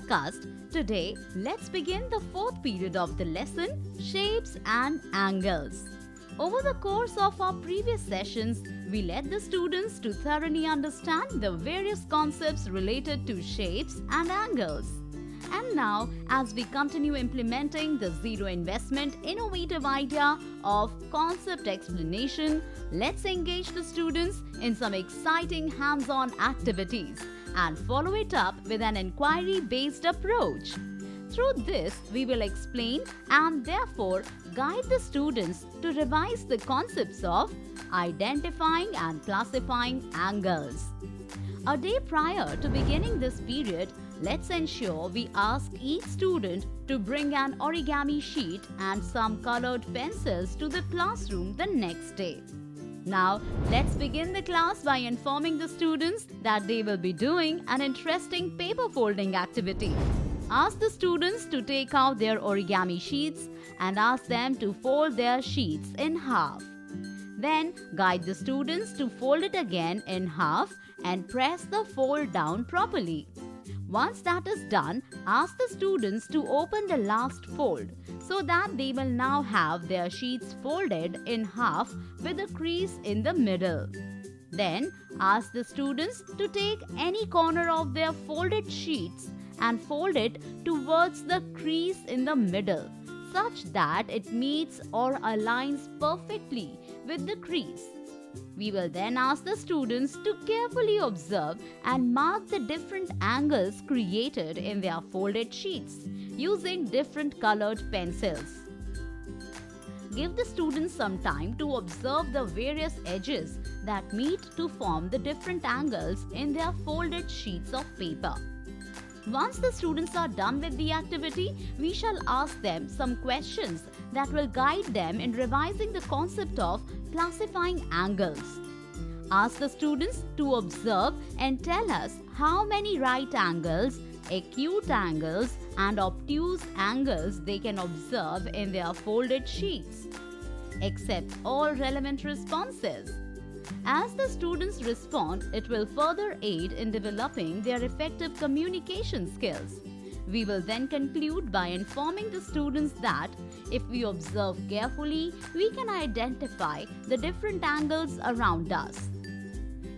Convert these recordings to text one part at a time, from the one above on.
discussed, today let's begin the fourth period of the lesson, Shapes and Angles. Over the course of our previous sessions, we led the students to thoroughly understand the various concepts related to shapes and angles. And now, as we continue implementing the zero investment innovative idea of concept explanation, let's engage the students in some exciting hands-on activities and follow it up with an inquiry-based approach. Through this, we will explain and therefore guide the students to revise the concepts of identifying and classifying angles. A day prior to beginning this period, let's ensure we ask each student to bring an origami sheet and some colored pencils to the classroom the next day. Now, let's begin the class by informing the students that they will be doing an interesting paper folding activity. Ask the students to take out their origami sheets and ask them to fold their sheets in half. Then, guide the students to fold it again in half and press the fold down properly. Once that is done, ask the students to open the last fold so that they will now have their sheets folded in half with a crease in the middle. Then, ask the students to take any corner of their folded sheets and fold it towards the crease in the middle such that it meets or aligns perfectly with the crease. We will then ask the students to carefully observe and mark the different angles created in their folded sheets using different colored pencils. Give the students some time to observe the various edges that meet to form the different angles in their folded sheets of paper. Once the students are done with the activity, we shall ask them some questions that will guide them in revising the concept of classifying angles. Ask the students to observe and tell us how many right angles, acute angles, and obtuse angles they can observe in their folded sheets. Accept all relevant responses. As the students respond, it will further aid in developing their effective communication skills. We will then conclude by informing the students that if we observe carefully, we can identify the different angles around us.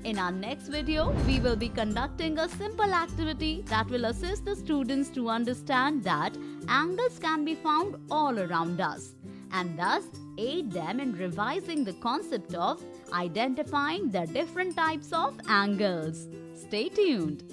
In our next video, we will be conducting a simple activity that will assist the students to understand that angles can be found all around us and thus aid them in revising the concept of identifying the different types of angles. Stay tuned.